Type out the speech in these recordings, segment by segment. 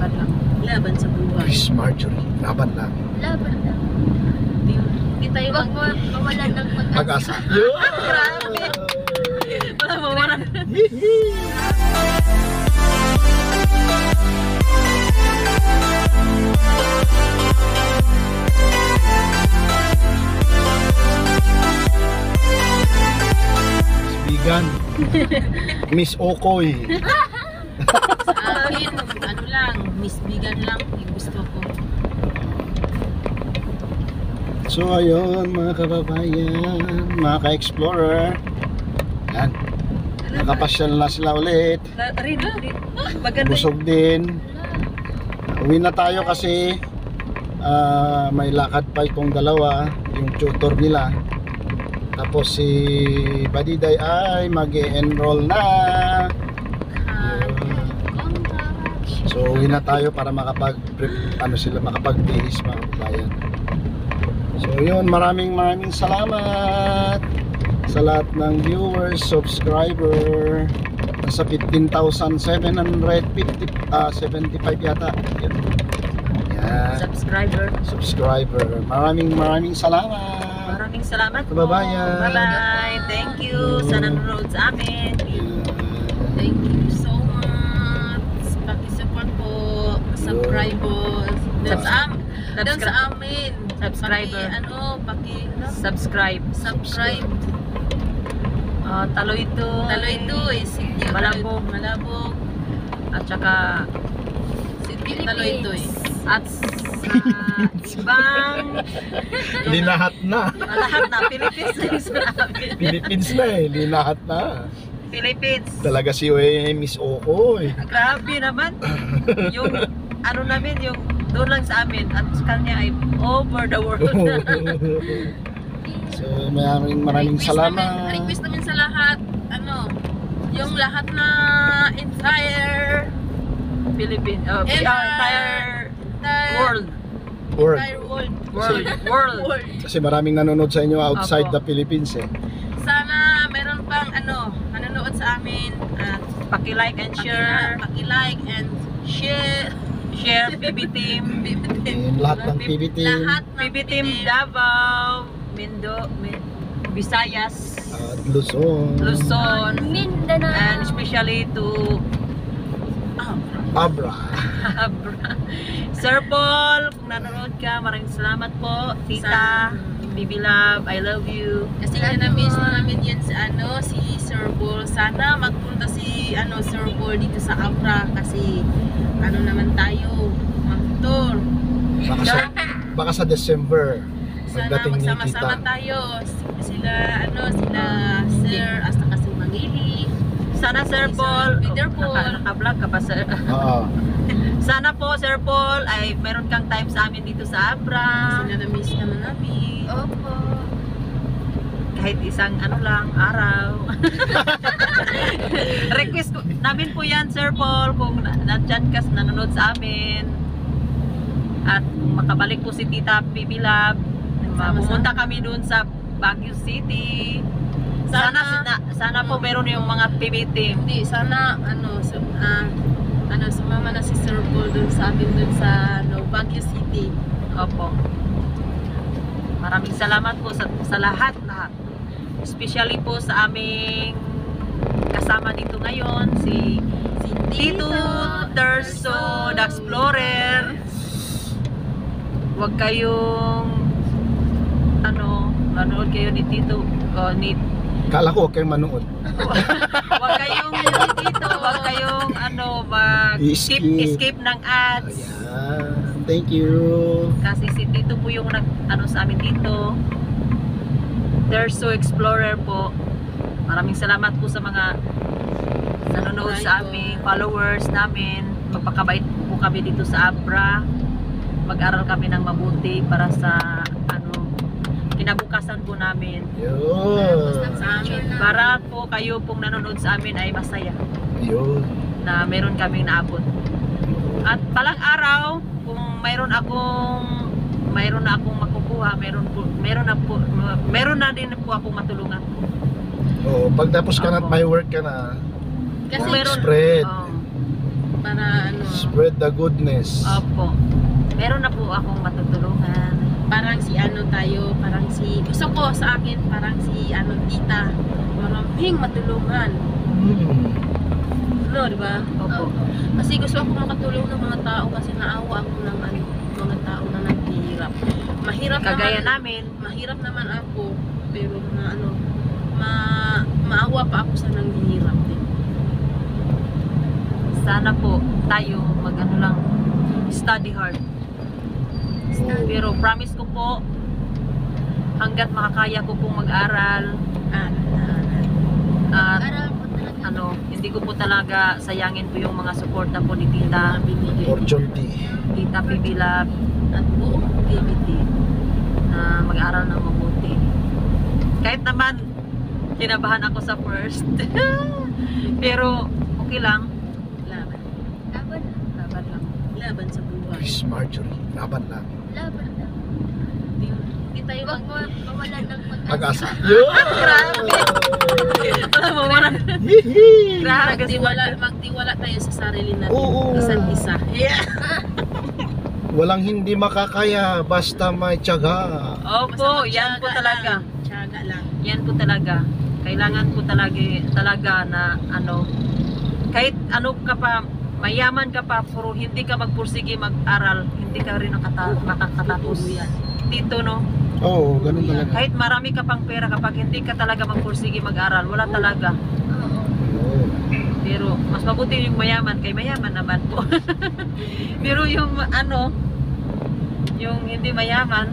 Laban lang. Laban sa buhay. Miss Marjorie, laban lang. Laban lang. Hindi tayo Huwag mo mawalan ng pag-asa. Pag-asa. Grabe. Wala mawalan. Bigan. Miss Okoy. Sa akin, ano lang, Miss Bigan lang yung gusto ko. So ayun mga kababayan, mga ka-explorer. Yan. Nakapasyal na sila ulit. Maganda. Busog din. Uwi na tayo kasi may lakad pa itong dalawa, yung tutor nila. Tapos si Badiday ay mag-e-enroll na. So uwi na tayo para makapag-bihis mga kababayan. So yun, maraming salamat sa lahat ng viewers, subscriber. Nasa 15,775 yata. Yan. Subscriber. Maraming salamat. Maraming salamat po. Kababayan. Bye-bye. Thank you sa nanonood sa amin. Thank you so much. Paki-support po. Subscribers. Doon sa amin. Subscriber. Subscribe. Taloy-toy. Malabog. At saka Taloy-toy. At ibang Linahat na. lahat na Philippines na yung sa amin. Philippines na eh. Linahat na. Philippines. Talaga si Miss Okoy. Grabe naman. Yung ano namin, yung doon lang sa amin at sa kanya ay over the world. So maraming salamat. Request namin sa lahat, yung lahat na entire Philippines, entire world. world. Kasi maraming nanonood sa inyo outside Apo. the Philippines eh. Sana meron pang manonood sa amin at Paki-like and share. paki-like and share Share PB Team. Yung lahat ng PB team. lahat ng PB Team Davao, Visayas, At Luzon. Luzon, Mindanao. and especially to Abra. Sir Paul, kung nanonood ka, maraming salamat po. Tita, Bibi Love, I love you. kasi na-miss na namin yun si Sir Paul. Sana magpunta si Sir Paul dito sa Abra kasi naman tayo mag-tour. Baka sa December. Sana Pagdating ni magsama-sama Tita. tayo. Sila Sir hasta kasi Magili. Sana Sir Paul, Peter Paul. naka-vlog ka ba Sir? Oo. Sana po Sir Paul ay meron kang time sa amin dito sa Abra. Sila na-miss naman namin. Opo. Kahit isang araw. Request namin po yan Sir Paul kung nandyan ka nanonood sa amin. At kung makabalik po si Tita Bibi Love, pumunta kami doon sa Baguio City. Sana po meron yung mga PB team. Hindi, sana sumama na si Sir Paul dun sa amin dun sa Baguio City. Opo. Maraming salamat po sa lahat. Especially po sa aming kasama dito ngayon, si Tito Terso the Explorer. Huwag kayong manood kayo ni Tito Kala ko huwag kayong manood. Huwag kayong escape ng ads. Ayan. Thank you. Kasi si Tito po yung sa amin dito. Terso Explorer po. Maraming salamat po sa mga nanonood sa aming followers namin. Magpakabait po kami dito sa Abra. Mag-aral kami ng mabuti para sa kinabukasan po namin. Yun. Sa amin Para po kayo pong nanonood sa amin ay masaya Yun. na meron kaming naabot. At palang araw, kung mayroon na akong makukuha, meron na din po akong matulungan. Oo, pagtapos ka na at may work ka na, Kasi Kung meron, spread. para Spread the goodness. Opo. Meron na po akong matutulungan. Parang si ano tayo, parang si, gusto ko sa akin, parang si ano, tita. Maraming matulungan. No, di ba? Opo. Kasi gusto ako makatulong ng mga tao kasi naawa ako ng ano, mga tao na naghihirap. Mahirap Kagaya naman, namin. mahirap naman ako, pero na ano, maawa pa ako sa nanghihirap din. Sana po tayo mag-ano lang, study hard. Pero promise ko po, hanggat makakaya ko pong mag-aral, at Aral po talaga. ano, hindi ko po talaga sayangin po yung mga suporta po ni Tita, Opportunity. Tita Pibilab At buong PBT. na mag-aral ng mabuti. Kahit naman, kinabahan ako sa first. Pero, okay lang. Laban. Laban lang. Laban lang. Laban sa buhay. Chris Marjorie. Laban lang. Laban lang. Hindi tayo Huwag mo mawalan ng Pag-asa. Alam mo, walang Hihi. grabe. magtiwala tayo sa sarili natin. Oo. Isa't isa. Yeah. Walang hindi makakaya basta may tiyaga. Opo, yan po talaga. Tiyaga lang. Yan po talaga. Kailangan po talaga na ano, kahit ano ka pa, mayaman ka pa, pero hindi ka magpursige mag-aral, hindi ka rin makakatapos. Totoo yan. Dito, no? Oo, ganun talaga. Kahit marami ka pang pera, kapag hindi ka talaga magpursige mag-aral, wala talaga. Oo. Oo. Pero mas mabuti yung mayaman, kay mayaman naman po. Pero yung ano, yung hindi mayaman,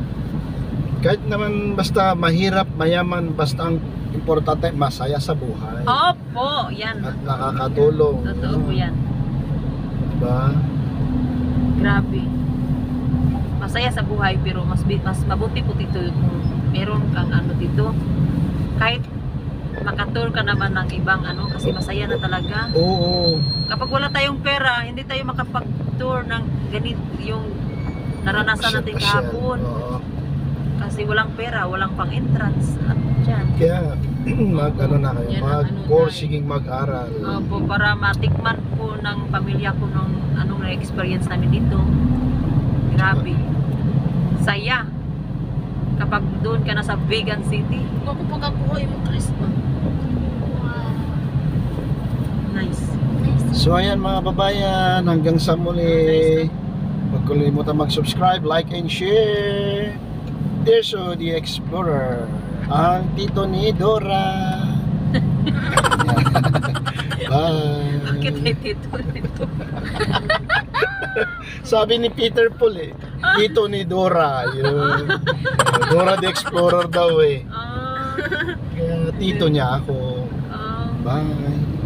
Kahit naman basta mahirap, mayaman, basta ang importante masaya sa buhay. opo, yan. At nakakatulong. Totoo po yan. Diba? Grabe. Masaya sa buhay, pero mas mabuti po dito kung meron kang ano dito. Kahit makatur ka naman ng ibang ano, kasi masaya na talaga. Oo. Kapag wala tayong pera, hindi tayo makapag-tour ng ganit yung naranasan natin Pasyal. kahapon. Oo. Kasi walang pera, walang pang entrance. At dyan. Kaya mag-ano na kayo, Yan ang ano mag-porsiging mag-aral. Opo, para matikman po ng pamilya ko nung anong na-experience namin dito. Grabe. Saya. Kapag doon ka na sa Vegan City. Ako pagkakuha mo, Chris. Wow. Nice. Nice. So ayan mga babayan, hanggang sa muli. Huwag kalimutan mag-subscribe, like and share. Tirso the Explorer, ang tito ni Dora. Bakit Bye. may tito nito? Sabi ni Peter Paul tito ni Dora. Yun. Dora the Explorer daw eh. Ah, Kaya tito niya ako. ah. Bye.